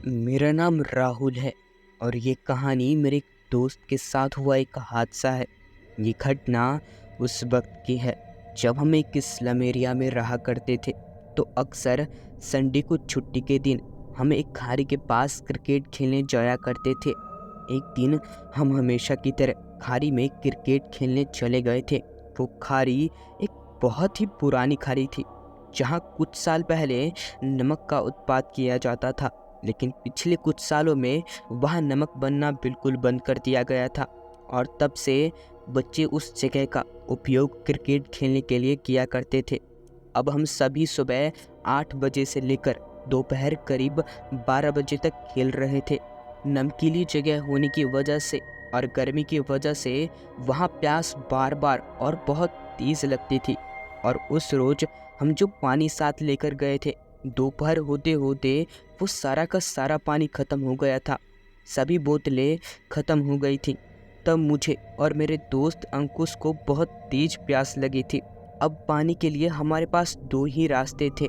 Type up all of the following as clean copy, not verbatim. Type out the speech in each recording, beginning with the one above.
मेरा नाम राहुल है और ये कहानी मेरे एक दोस्त के साथ हुआ एक हादसा है। ये घटना उस वक्त की है जब हम एक स्लम एरिया में रहा करते थे। तो अक्सर संडे को छुट्टी के दिन हम एक खाड़ी के पास क्रिकेट खेलने जाया करते थे। एक दिन हम हमेशा की तरह खाड़ी में क्रिकेट खेलने चले गए थे। वो खाड़ी एक बहुत ही पुरानी खाड़ी थी जहाँ कुछ साल पहले नमक का उत्पादन किया जाता था, लेकिन पिछले कुछ सालों में वहाँ नमक बनना बिल्कुल बंद कर दिया गया था और तब से बच्चे उस जगह का उपयोग क्रिकेट खेलने के लिए किया करते थे। अब हम सभी सुबह 8 बजे से लेकर दोपहर करीब 12 बजे तक खेल रहे थे। नमकीली जगह होने की वजह से और गर्मी की वजह से वहाँ प्यास बार बार और बहुत तेज़ लगती थी। और उस रोज़ हम जो पानी साथ लेकर गए थे, दोपहर होते होते वो सारा का सारा पानी ख़त्म हो गया था। सभी बोतलें ख़त्म हो गई थी। तब मुझे और मेरे दोस्त अंकुश को बहुत तेज प्यास लगी थी। अब पानी के लिए हमारे पास दो ही रास्ते थे,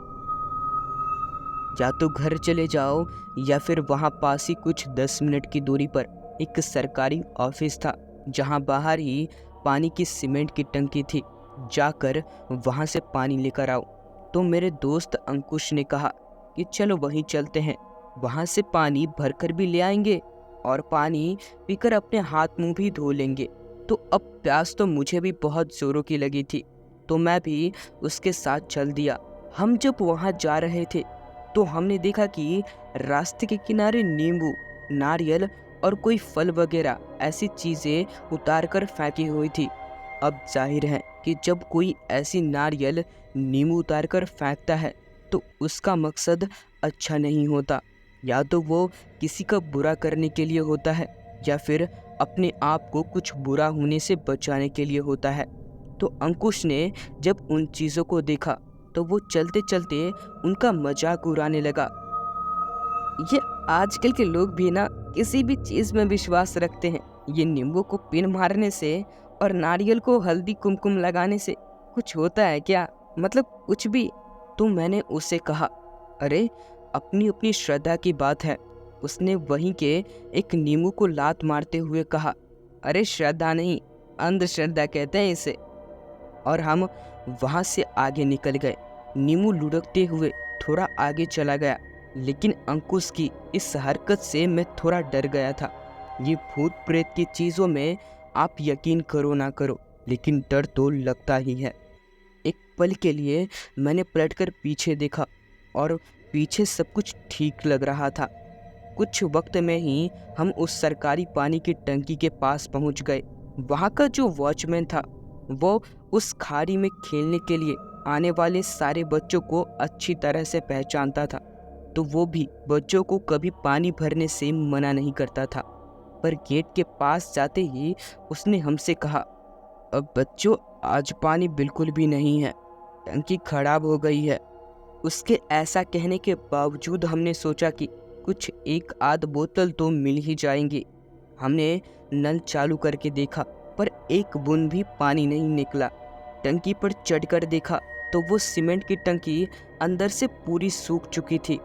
या तो घर चले जाओ या फिर वहाँ पास ही कुछ 10 मिनट की दूरी पर एक सरकारी ऑफिस था जहाँ बाहर ही पानी की सीमेंट की टंकी थी। जाकर वहाँ से पानी लेकर आओ। तो मेरे दोस्त अंकुश ने कहा कि चलो वहीं चलते हैं, वहाँ से पानी भरकर भी ले आएंगे और पानी पीकर अपने हाथ मुंह भी धो लेंगे। तो अब प्यास तो मुझे भी बहुत ज़ोरों की लगी थी, तो मैं भी उसके साथ चल दिया। हम जब वहाँ जा रहे थे तो हमने देखा कि रास्ते के किनारे नींबू, नारियल और कोई फल वगैरह ऐसी चीज़ें उतार कर फेंकी हुई थी। अब जाहिर है कि जब कोई ऐसी नारियल, नींबू उतार कर फेंकता है तो उसका मकसद अच्छा नहीं होता। या तो वो किसी का बुरा करने के लिए होता है या फिर अपने आप को कुछ बुरा होने से बचाने के लिए होता है। तो अंकुश ने जब उन चीज़ों को देखा तो वो चलते चलते उनका मजाक उड़ाने लगा। ये आजकल के लोग भी ना किसी भी चीज में विश्वास रखते हैं। ये नींबू को पिन मारने से और नारियल को हल्दी कुमकुम लगाने से कुछ होता है क्या? मतलब कुछ भी। तो मैंने उससे कहा, अरे अपनी अपनी श्रद्धा की बात है। उसने वहीं के एक नींबू को लात मारते हुए कहा, अरे श्रद्धा नहीं, अंधश्रद्धा कहते हैं इसे। और हम वहाँ से आगे निकल गए। नीमू लुढ़कते हुए थोड़ा आगे चला गया, लेकिन अंकुश की इस हरकत से मैं थोड़ा डर गया था। ये भूत प्रेत की चीज़ों में आप यकीन करो ना करो, लेकिन डर तो लगता ही है। एक पल के लिए मैंने पलटकर पीछे देखा और पीछे सब कुछ ठीक लग रहा था। कुछ वक्त में ही हम उस सरकारी पानी की टंकी के पास पहुंच गए। वहाँ का जो वॉचमैन था वो उस खाड़ी में खेलने के लिए आने वाले सारे बच्चों को अच्छी तरह से पहचानता था, तो वो भी बच्चों को कभी पानी भरने से मना नहीं करता था। पर गेट के पास जाते ही उसने हमसे कहा, अब बच्चों आज पानी बिल्कुल भी नहीं है, टंकी खराब हो गई है। उसके ऐसा कहने के बावजूद हमने सोचा कि कुछ एक आध बोतल तो मिल ही जाएंगी। हमने नल चालू करके देखा पर एक बूंद भी पानी नहीं निकला। टंकी पर चढ़कर देखा तो वो सीमेंट की टंकी अंदर से पूरी सूख चुकी थी।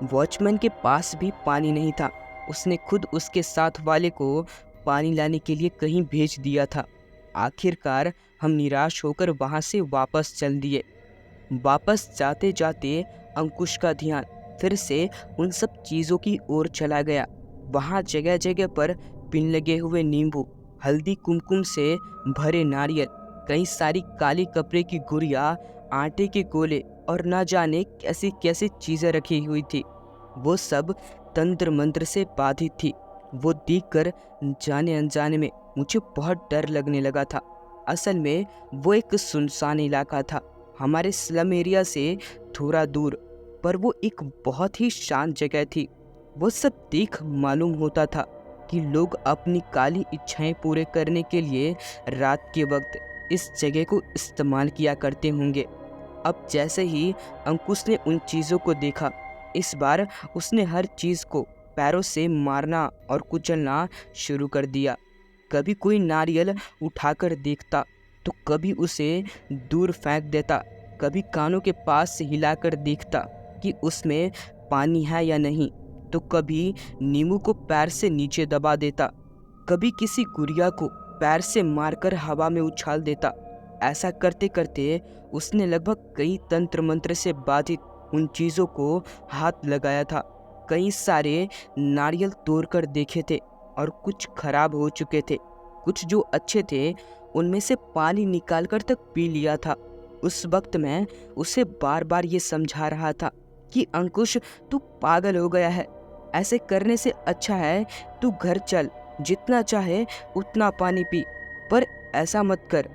वॉचमैन के पास भी पानी नहीं था। उसने खुद उसके साथ वाले को पानी लाने के लिए कहीं भेज दिया था। आखिरकार हम निराश होकर वहाँ से वापस चल दिए। वापस जाते जाते अंकुश का ध्यान फिर से उन सब चीज़ों की ओर चला गया। वहाँ जगह जगह पर पिन लगे हुए नींबू, हल्दी कुमकुम से भरे नारियल, कई सारी काली कपड़े की गुड़िया, आटे के गोले और ना जाने कैसी कैसी चीज़ें रखी हुई थी। वो सब तंत्र मंत्र से बाधित थी। वो देखकर जाने अनजाने में मुझे बहुत डर लगने लगा था। असल में वो एक सुनसान इलाका था, हमारे स्लम एरिया से थोड़ा दूर, पर वो एक बहुत ही शांत जगह थी। वो सब देख मालूम होता था कि लोग अपनी काली इच्छाएं पूरे करने के लिए रात के वक्त इस जगह को इस्तेमाल किया करते होंगे। अब जैसे ही अंकुश ने उन चीज़ों को देखा, इस बार उसने हर चीज़ को पैरों से मारना और कुचलना शुरू कर दिया। कभी कोई नारियल उठाकर देखता तो कभी उसे दूर फेंक देता, कभी कानों के पास से हिलाकर देखता कि उसमें पानी है या नहीं। तो कभी नीमू को पैर से नीचे दबा देता, कभी किसी गुड़िया को पैर से मारकर हवा में उछाल देता। ऐसा करते करते उसने लगभग कई तंत्र मंत्र से बाधित उन चीज़ों को हाथ लगाया था। कई सारे नारियल तोड़कर देखे थे और कुछ खराब हो चुके थे, कुछ जो अच्छे थे उनमें से पानी निकालकर तक पी लिया था। उस वक्त मैं उसे बार बार ये समझा रहा था कि अंकुश, तू पागल हो गया है। ऐसे करने से अच्छा है तू घर चल, जितना चाहे उतना पानी पी, पर ऐसा मत कर।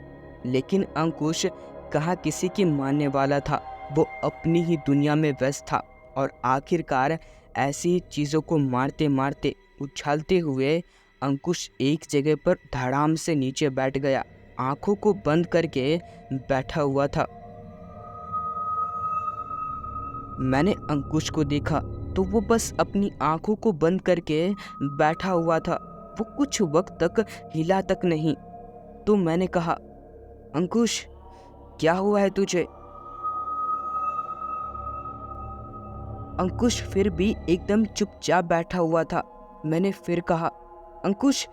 लेकिन अंकुश कहाँ किसी की मानने वाला था। वो अपनी ही दुनिया में व्यस्त था और आखिरकार ऐसी चीज़ों को मारते मारते उछालते हुए अंकुश एक जगह पर धड़ाम से नीचे बैठ गया, आंखों को बंद करके बैठा हुआ था। मैंने अंकुश को देखा तो वो बस अपनी आंखों को बंद करके बैठा हुआ था। वो कुछ वक्त तक हिला तक नहीं। तो मैंने कहा, अंकुश, क्या हुआ है तुझे? अंकुश फिर भी एकदम चुपचाप बैठा हुआ था। मैंने फिर कहा, अंकुश,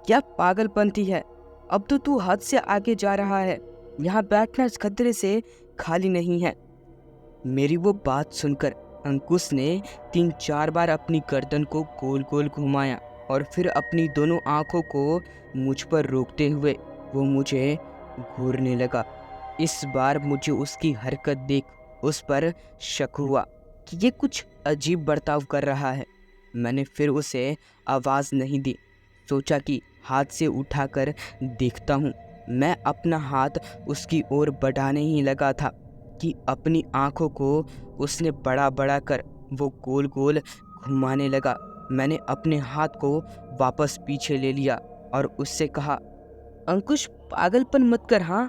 क्या पागलपंती है? अब तो तू हद से आगे जा रहा है। यहाँ बैठना खतरे से खाली नहीं है। मेरी वो बात सुनकर अंकुश ने 3-4 बार अपनी गर्दन को गोल गोल घुमाया और फिर अपनी दोनों आंखों को मुझ पर रोकते हुए वो मुझे घूरने लगा। इस बार मुझे उसकी हरकत देख उस पर शक हुआ कि ये कुछ अजीब बर्ताव कर रहा है। मैंने फिर उसे आवाज़ नहीं दी, सोचा कि हाथ से उठाकर देखता हूँ। मैं अपना हाथ उसकी ओर बढ़ाने ही लगा था कि अपनी आंखों को उसने बड़ा बड़ा कर वो गोल गोल घुमाने लगा। मैंने अपने हाथ को वापस पीछे ले लिया और उससे कहा, अंकुश, पागलपन मत कर। हाँ,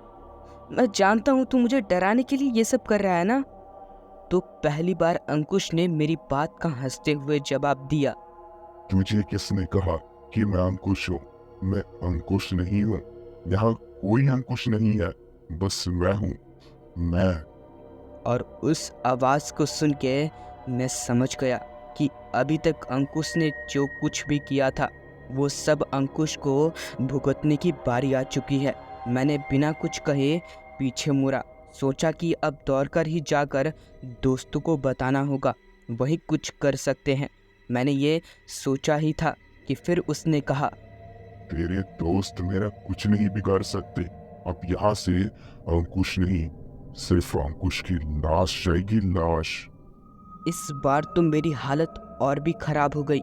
मैं जानता हूँ तू मुझे डराने के लिए ये सब कर रहा है ना। तो पहली बार अंकुश ने मेरी बात का हंसते हुए जवाब दिया, तुझे किसने कहा कि मैं अंकुश हूँ? मैं अंकुश नहीं हूँ। यहाँ कोई अंकुश नहीं है, बस मैं हूँ, मैं। और उस आवाज़ को सुन के मैं समझ गया कि अभी तक अंकुश ने जो कुछ भी किया था वो सब अंकुश को भुगतने की बारी आ चुकी है। मैंने बिना कुछ कहे पीछे मुड़ा, सोचा कि अब दौड़कर ही जाकर दोस्तों को बताना होगा, वही कुछ कर सकते हैं। मैंने ये सोचा ही था कि फिर उसने कहा, तेरे दोस्त मेरा कुछ नहीं बिगाड़ सकते। अब यहाँ से अंकुश नहीं, सिर्फ अंकुश की लाश जाएगी, लाश। इस बार तो मेरी हालत और भी खराब हो गई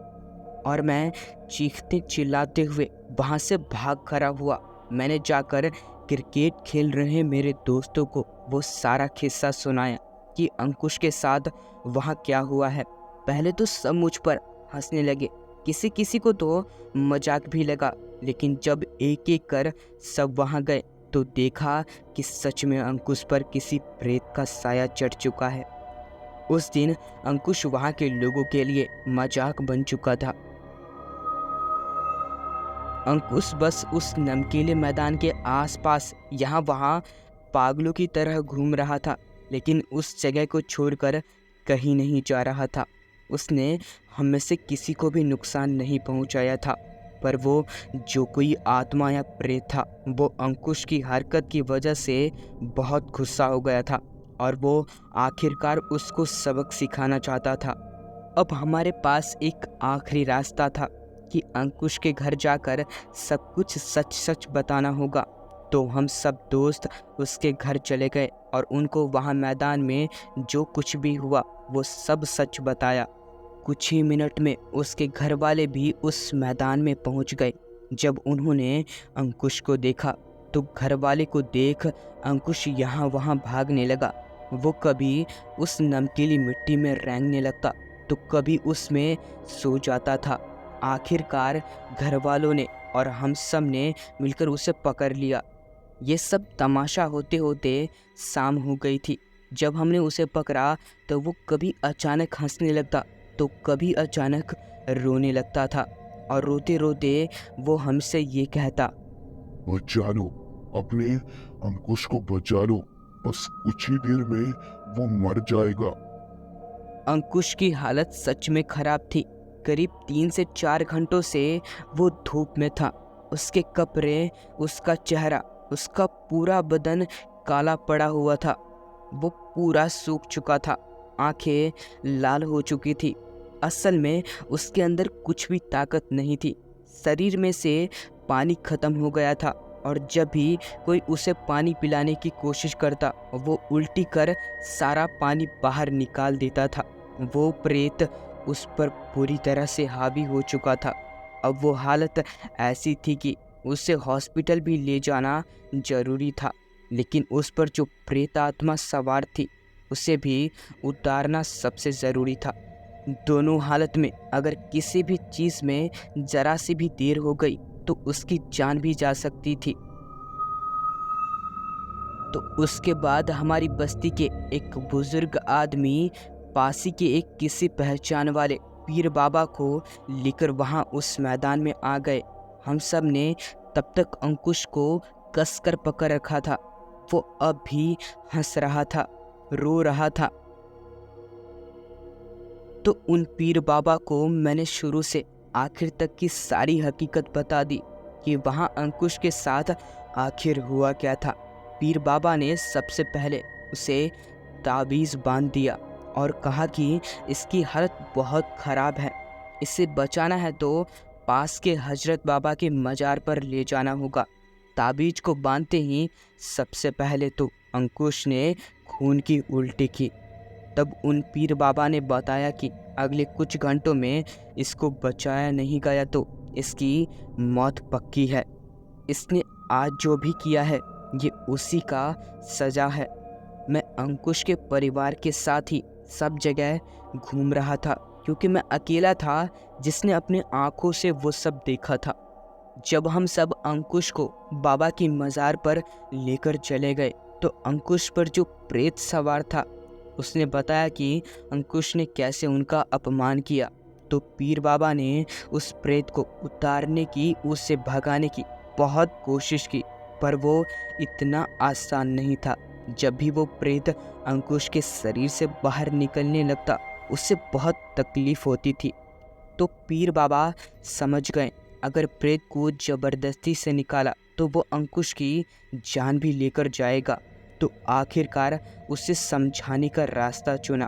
और मैं चीखते चिल्लाते हुए वहाँ से भाग खड़ा हुआ। मैंने जाकर क्रिकेट खेल रहे मेरे दोस्तों को वो सारा किस्सा सुनाया कि अंकुश के साथ वहाँ क्या हुआ है। पहले तो सब मुझ पर हंसने लगे, किसी किसी को तो मजाक भी लगा, लेकिन जब एक एक कर सब वहाँ गए तो देखा कि सच में अंकुश पर किसी प्रेत का साया चढ़ चुका है। उस दिन अंकुश वहाँ के लोगों के लिए मजाक बन चुका था। अंकुश बस उस नमकीले मैदान के आसपास यहाँ वहाँ पागलों की तरह घूम रहा था, लेकिन उस जगह को छोड़कर कहीं नहीं जा रहा था। उसने हम में से किसी को भी नुकसान नहीं पहुँचाया था, पर वो जो कोई आत्मा या प्रेत था वो अंकुश की हरकत की वजह से बहुत गुस्सा हो गया था और वो आखिरकार उसको सबक सिखाना चाहता था। अब हमारे पास एक आखिरी रास्ता था कि अंकुश के घर जाकर सब कुछ सच सच बताना होगा। तो हम सब दोस्त उसके घर चले गए और उनको वहाँ मैदान में जो कुछ भी हुआ वो सब सच बताया। कुछ ही मिनट में उसके घर वाले भी उस मैदान में पहुँच गए। जब उन्होंने अंकुश को देखा तो घर वाले को देख अंकुश यहाँ वहाँ भागने लगा। वो कभी उस नमकीली मिट्टी में रेंगने लगता तो कभी उसमें सो जाता था। आखिरकार घर वालों ने और हम सब ने मिलकर उसे पकड़ लिया। ये सब तमाशा होते होते शाम हो गई थी। जब हमने उसे पकड़ा तो वो कभी अचानक हंसने लगता तो कभी अचानक रोने लगता था और रोते रोते वो हमसे ये कहता, बचा लो, अपने अंकुश को बचा लो, बस कुछ ही देर में वो मर जाएगा। अंकुश की हालत सच में खराब थी। करीब 3 से 4 घंटों से वो धूप में था। उसके कपड़े, उसका चेहरा, उसका पूरा बदन काला पड़ा हुआ था। वो पूरा सूख चुका था, आंखें लाल हो चुकी थी। असल में उसके अंदर कुछ भी ताकत नहीं थी। शरीर में से पानी खत्म हो गया था और जब भी कोई उसे पानी पिलाने की कोशिश करता, वो उल्टी कर सारा पानी बाहर निकाल देता था। वो प्रेत उस पर पूरी तरह से हावी हो चुका था। अब वो हालत ऐसी थी कि उसे हॉस्पिटल भी ले जाना जरूरी था, लेकिन उस पर जो प्रेत आत्मा सवार थी उसे भी उतारना सबसे ज़रूरी था। दोनों हालत में अगर किसी भी चीज़ में ज़रा सी भी देर हो गई तो उसकी जान भी जा सकती थी। तो उसके बाद हमारी बस्ती के एक बुजुर्ग आदमी पासी के एक किसी पहचान वाले पीर बाबा को लेकर वहाँ उस मैदान में आ गए। हम सब ने तब तक अंकुश को कसकर पकड़ रखा था। वो अब भी हंस रहा था, रो रहा था। तो उन पीर बाबा को मैंने शुरू से आखिर तक की सारी हकीकत बता दी कि वहाँ अंकुश के साथ आखिर हुआ क्या था। पीर बाबा ने सबसे पहले उसे ताबीज़ बांध दिया और कहा कि इसकी हालत बहुत ख़राब है, इसे बचाना है तो पास के हजरत बाबा के मज़ार पर ले जाना होगा। ताबीज़ को बांधते ही सबसे पहले तो अंकुश ने खून की उल्टी की। तब उन पीर बाबा ने बताया कि अगले कुछ घंटों में इसको बचाया नहीं गया तो इसकी मौत पक्की है। इसने आज जो भी किया है ये उसी का सज़ा है। मैं अंकुश के परिवार के साथ ही सब जगह घूम रहा था क्योंकि मैं अकेला था जिसने अपने आँखों से वो सब देखा था। जब हम सब अंकुश को बाबा की मज़ार पर लेकर चले गए तो अंकुश पर जो प्रेत सवार था उसने बताया कि अंकुश ने कैसे उनका अपमान किया। तो पीर बाबा ने उस प्रेत को उतारने की, उससे भगाने की बहुत कोशिश की, पर वो इतना आसान नहीं था। जब भी वो प्रेत अंकुश के शरीर से बाहर निकलने लगता उससे बहुत तकलीफ होती थी। तो पीर बाबा समझ गए अगर प्रेत को ज़बरदस्ती से निकाला तो वो अंकुश की जान भी लेकर जाएगा। तो आखिरकार उसे समझाने का रास्ता चुना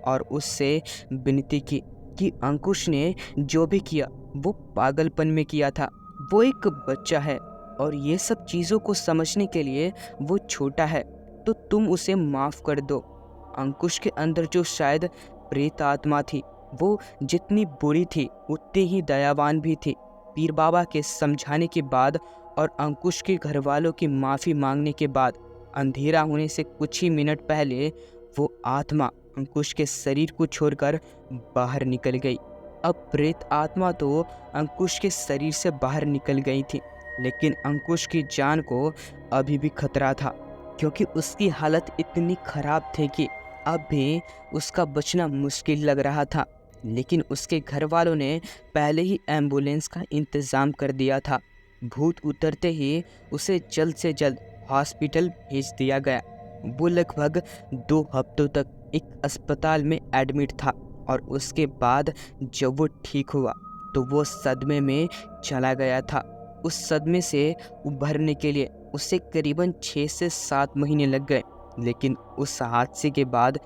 और उससे विनती की कि अंकुश ने जो भी किया वो पागलपन में किया था। वो एक बच्चा है और ये सब चीज़ों को समझने के लिए वो छोटा है, तो तुम उसे माफ़ कर दो। अंकुश के अंदर जो शायद प्रेत आत्मा थी वो जितनी बुरी थी उतनी ही दयावान भी थी। पीर बाबा के समझाने के बाद और अंकुश के घर वालों की माफ़ी मांगने के बाद अंधेरा होने से कुछ ही मिनट पहले वो आत्मा अंकुश के शरीर को छोड़कर बाहर निकल गई। अब प्रेत आत्मा तो अंकुश के शरीर से बाहर निकल गई थी, लेकिन अंकुश की जान को अभी भी खतरा था क्योंकि उसकी हालत इतनी ख़राब थी कि अब भी उसका बचना मुश्किल लग रहा था। लेकिन उसके घर वालों ने पहले ही एम्बुलेंस का इंतज़ाम कर दिया था। भूत उतरते ही उसे जल्द से जल्द हॉस्पिटल भेज दिया गया। वो लगभग 2 हफ्तों तक एक अस्पताल में एडमिट था और उसके बाद जब वो ठीक हुआ तो वो सदमे में चला गया था। उस सदमे से उभरने के लिए उसे करीबन 6 से 7 महीने लग गए, लेकिन उस हादसे के बाद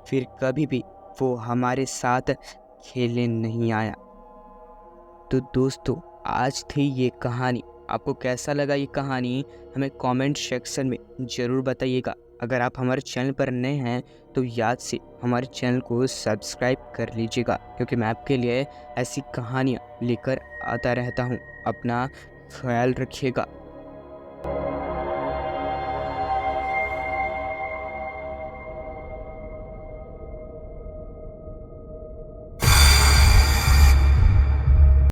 फिर कभी भी वो हमारे साथ खेलने नहीं आया। तो दोस्तों, आज थी ये कहानी। आपको कैसा लगा ये कहानी हमें कमेंट सेक्शन में ज़रूर बताइएगा। अगर आप हमारे चैनल पर नए हैं तो याद से हमारे चैनल को सब्सक्राइब कर लीजिएगा, क्योंकि मैं आपके लिए ऐसी कहानियाँ लेकर आता रहता हूँ। अपना ख्याल रखिएगा।